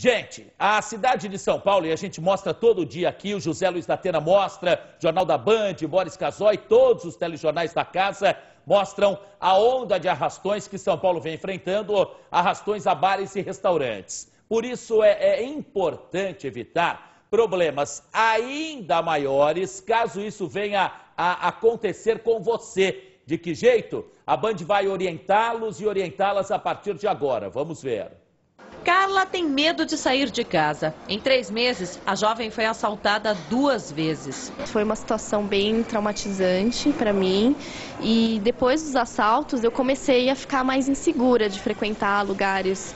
Gente, a cidade de São Paulo, e a gente mostra todo dia aqui, o José Luiz da Atena mostra, Jornal da Band, Boris Casoy, todos os telejornais da casa mostram a onda de arrastões que São Paulo vem enfrentando, arrastões a bares e restaurantes. Por isso é importante evitar problemas ainda maiores, caso isso venha a acontecer com você. De que jeito? A Band vai orientá-los e orientá-las a partir de agora. Vamos ver. Carla tem medo de sair de casa. Em 3 meses, a jovem foi assaltada 2 vezes. Foi uma situação bem traumatizante para mim e depois dos assaltos eu comecei a ficar mais insegura de frequentar lugares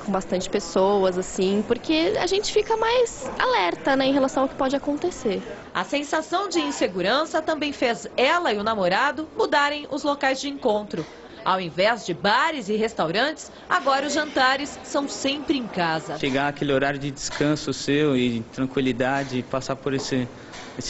com bastante pessoas, assim, porque a gente fica mais alerta, né, em relação ao que pode acontecer. A sensação de insegurança também fez ela e o namorado mudarem os locais de encontro. Ao invés de bares e restaurantes, agora os jantares são sempre em casa. Chegar aquele horário de descanso seu e tranquilidade, passar por esse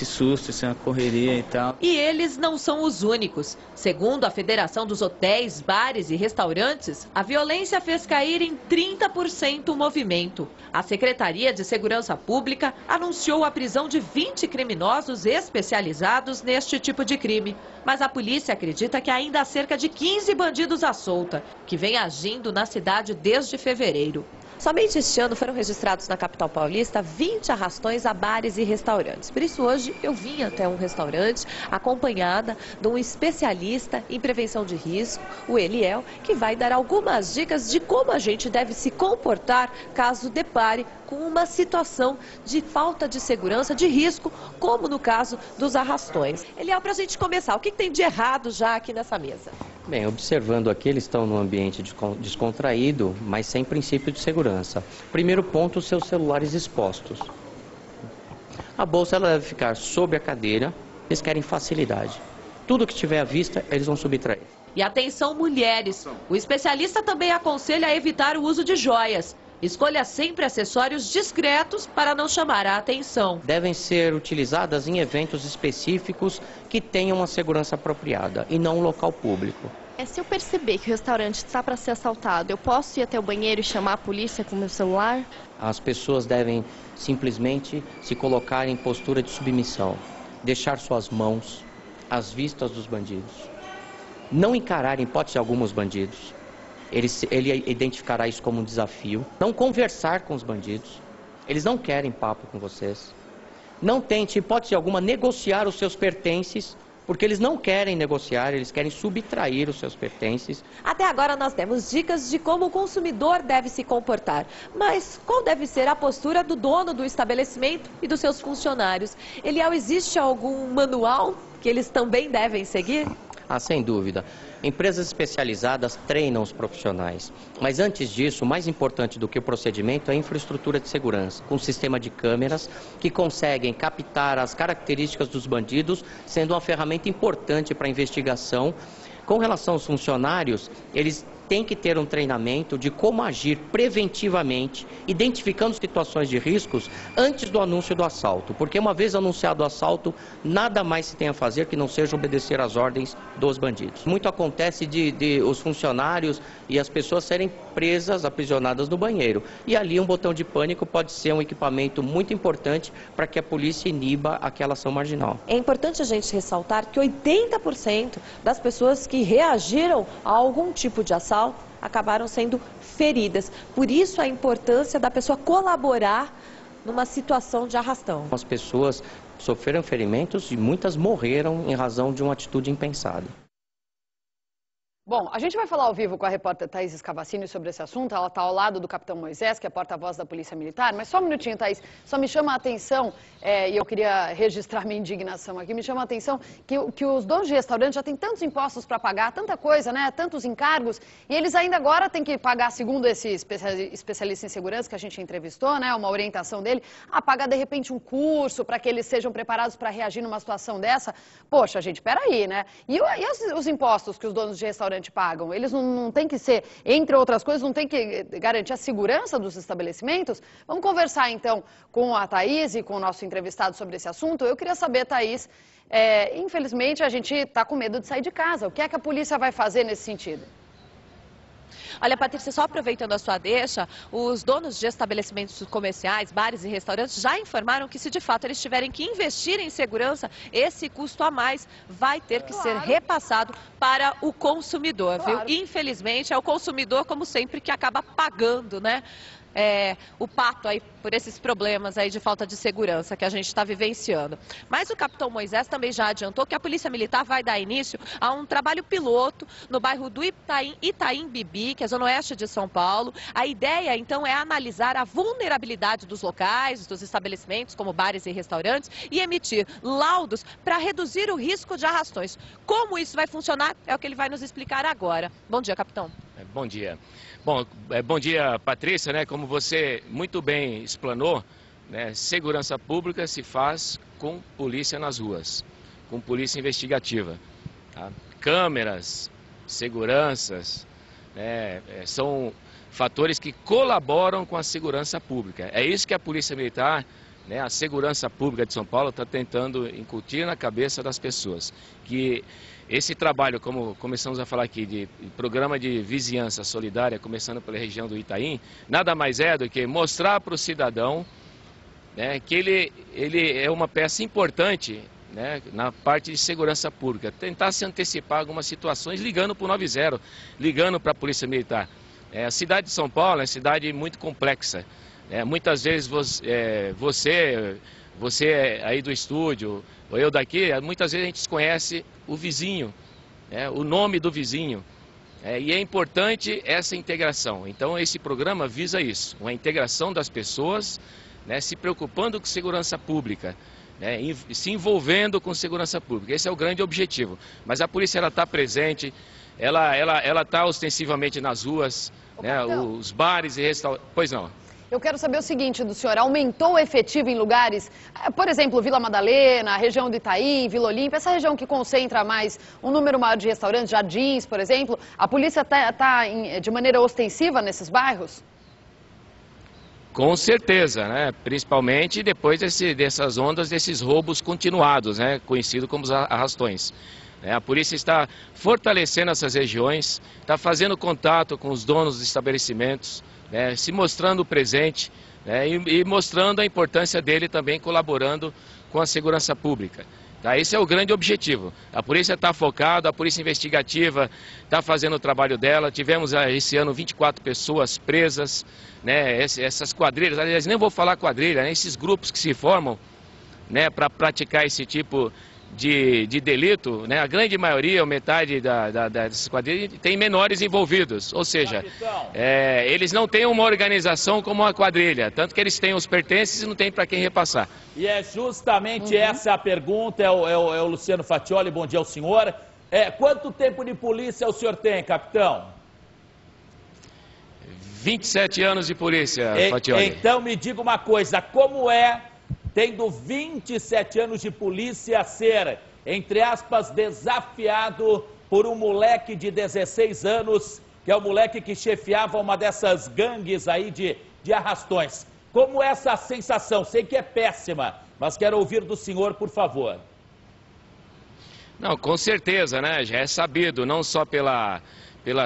susto, essa correria e tal. E eles não são os únicos. Segundo a Federação dos Hotéis, Bares e Restaurantes, a violência fez cair em 30% o movimento. A Secretaria de Segurança Pública anunciou a prisão de 20 criminosos especializados neste tipo de crime. Mas a polícia acredita que ainda há cerca de 15 bandidos à solta, que vem agindo na cidade desde fevereiro. Somente este ano foram registrados na capital paulista 20 arrastões a bares e restaurantes. Por isso hoje eu vim até um restaurante acompanhada de um especialista em prevenção de risco, o Eliel, que vai dar algumas dicas de como a gente deve se comportar caso depare com uma situação de falta de segurança, de risco, como no caso dos arrastões. Eliel, para a gente começar, o que tem de errado já aqui nessa mesa? Bem, observando aqui, eles estão num ambiente descontraído, mas sem princípio de segurança. Primeiro ponto, os seus celulares expostos. A bolsa ela deve ficar sob a cadeira, eles querem facilidade. Tudo que estiver à vista, eles vão subtrair. E atenção, mulheres, o especialista também aconselha evitar o uso de joias. Escolha sempre acessórios discretos para não chamar a atenção. Devem ser utilizadas em eventos específicos que tenham uma segurança apropriada e não um local público. Se eu perceber que o restaurante está para ser assaltado, eu posso ir até o banheiro e chamar a polícia com o meu celular? As pessoas devem simplesmente se colocar em postura de submissão, deixar suas mãos às vistas dos bandidos, não encarar em hipótese alguma os bandidos. Ele identificará isso como um desafio. Não conversar com os bandidos. Eles não querem papo com vocês. Não tente, hipótese alguma, negociar os seus pertences, porque eles não querem negociar, eles querem subtrair os seus pertences. Até agora nós demos dicas de como o consumidor deve se comportar. Mas qual deve ser a postura do dono do estabelecimento e dos seus funcionários? Eliel, existe algum manual que eles também devem seguir? Sem dúvida. Empresas especializadas treinam os profissionais. Mas antes disso, o mais importante do que o procedimento é a infraestrutura de segurança, com um sistema de câmeras que conseguem captar as características dos bandidos, sendo uma ferramenta importante para a investigação. Com relação aos funcionários, eles têm que ter um treinamento de como agir preventivamente, identificando situações de riscos antes do anúncio do assalto. Porque uma vez anunciado o assalto, nada mais se tem a fazer que não seja obedecer às ordens dos bandidos. Muito acontece de os funcionários e as pessoas serem presas, aprisionadas no banheiro. E ali um botão de pânico pode ser um equipamento muito importante para que a polícia iniba aquela ação marginal. É importante a gente ressaltar que 80% das pessoas que reagiram a algum tipo de assalto acabaram sendo feridas. Por isso a importância da pessoa colaborar numa situação de arrastão. As pessoas sofreram ferimentos e muitas morreram em razão de uma atitude impensada. Bom, a gente vai falar ao vivo com a repórter Thaís Scavacini sobre esse assunto. Ela está ao lado do capitão Moisés, que é porta-voz da Polícia Militar. Mas só um minutinho, Thaís. Só me chama a atenção, e eu queria registrar minha indignação aqui, me chama a atenção que os donos de restaurante já têm tantos impostos para pagar, tanta coisa, né? Tantos encargos, e eles ainda agora têm que pagar, segundo esse especialista em segurança que a gente entrevistou, né? Uma orientação dele, a pagar de repente um curso para que eles sejam preparados para reagir numa situação dessa. Poxa, gente, peraí, né? E os impostos que os donos de restaurante pagam, eles não têm que ser, entre outras coisas, não tem que garantir a segurança dos estabelecimentos? Vamos conversar então com a Thaís e com o nosso entrevistado sobre esse assunto. Eu queria saber, Thaís, infelizmente a gente está com medo de sair de casa. O que é que a polícia vai fazer nesse sentido? Olha, Patrícia, só aproveitando a sua deixa, os donos de estabelecimentos comerciais, bares e restaurantes já informaram que se de fato eles tiverem que investir em segurança, esse custo a mais vai ter que ser repassado para o consumidor, viu? Infelizmente é o consumidor, como sempre, que acaba pagando, né? O pato aí por esses problemas aí de falta de segurança que a gente está vivenciando. Mas o capitão Moisés também já adiantou que a Polícia Militar vai dar início a um trabalho piloto no bairro do Itaim Bibi, que é a zona oeste de São Paulo. A ideia, então, é analisar a vulnerabilidade dos locais, dos estabelecimentos, como bares e restaurantes, e emitir laudos para reduzir o risco de arrastões. Como isso vai funcionar é o que ele vai nos explicar agora. Bom dia, capitão. Bom dia. Bom dia, Patrícia, né? Como você muito bem explanou, né? Segurança pública se faz com polícia nas ruas, com polícia investigativa. Tá? Câmeras, seguranças, né? São fatores que colaboram com a segurança pública. É isso que a Polícia Militar, né, a segurança pública de São Paulo está tentando incutir na cabeça das pessoas. Que esse trabalho, como começamos a falar aqui, de programa de vizinhança solidária, começando pela região do Itaim, nada mais é do que mostrar para o cidadão, né, que ele é uma peça importante, né, na parte de segurança pública. Tentar se antecipar a algumas situações ligando para o 90, ligando para a Polícia Militar. A cidade de São Paulo é uma cidade muito complexa. Muitas vezes você aí do estúdio, ou eu daqui, muitas vezes a gente desconhece o vizinho, o nome do vizinho. E é importante essa integração. Então esse programa visa isso, uma integração das pessoas, né, se preocupando com segurança pública, né, se envolvendo com segurança pública. Esse é o grande objetivo. Mas a polícia está presente, ela está ostensivamente nas ruas, né, os bares e restaurantes. Pois não. Eu quero saber o seguinte do senhor, aumentou o efetivo em lugares, por exemplo, Vila Madalena, a região do Itaim, Vila Olímpia, essa região que concentra mais um número maior de restaurantes, Jardins, por exemplo, a polícia está de maneira ostensiva nesses bairros? Com certeza, né? Principalmente depois dessas ondas, desses roubos continuados, né? Conhecido como os arrastões. A polícia está fortalecendo essas regiões, está fazendo contato com os donos dos estabelecimentos, né, se mostrando presente, né, e mostrando a importância dele também colaborando com a segurança pública. Tá? Esse é o grande objetivo. A polícia está focada, a polícia investigativa está fazendo o trabalho dela. Tivemos esse ano 24 pessoas presas, né, essas quadrilhas, aliás, nem vou falar quadrilha, né, esses grupos que se formam, né, para praticar esse tipo de delito, né? A grande maioria, ou metade dessas quadrilhas, tem menores envolvidos, ou seja, eles não têm uma organização como uma quadrilha, tanto que eles têm os pertences e não tem para quem repassar. E é justamente essa a pergunta, é o Luciano Fatioli, bom dia ao senhor. Quanto tempo de polícia o senhor tem, capitão? 27 anos de polícia, Fatioli. Então me diga uma coisa, como tendo 27 anos de polícia, ser, entre aspas, desafiado por um moleque de 16 anos, que é o moleque que chefiava uma dessas gangues aí de arrastões. Como é essa sensação? Sei que é péssima, mas quero ouvir do senhor, por favor. Não, com certeza, né? Já é sabido, não só pela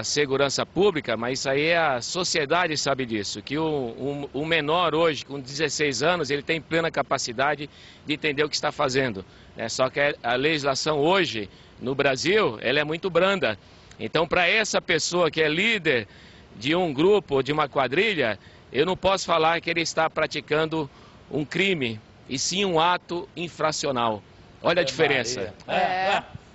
segurança pública, mas isso aí a sociedade sabe disso, que o menor hoje, com 16 anos, ele tem plena capacidade de entender o que está fazendo, né? Só que a legislação hoje, no Brasil, ela é muito branda. Então, para essa pessoa que é líder de um grupo, de uma quadrilha, eu não posso falar que ele está praticando um crime, e sim um ato infracional. Olha a diferença.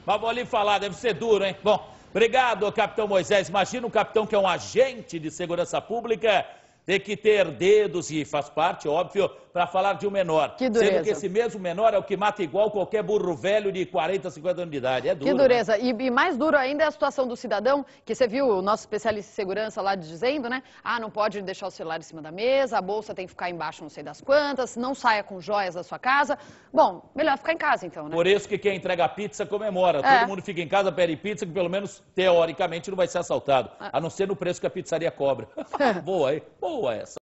Mas vou ali falar, deve ser duro, hein? Bom, obrigado, capitão Moisés. Imagina um capitão que é um agente de segurança pública ter que ter dedos, e faz parte, óbvio, para falar de um menor. Que dureza. Sendo que esse mesmo menor é o que mata igual qualquer burro velho de 40, 50 anos de idade. É duro. Que dureza. Né? E mais duro ainda é a situação do cidadão, que você viu o nosso especialista em segurança lá dizendo, né? Não pode deixar o celular em cima da mesa, a bolsa tem que ficar embaixo não sei das quantas, não saia com joias da sua casa. Bom, melhor ficar em casa então, né? Por isso que quem entrega pizza comemora. Todo mundo fica em casa, pede pizza, que pelo menos, teoricamente, não vai ser assaltado. A não ser no preço que a pizzaria cobra. Boa, hein? Boa essa.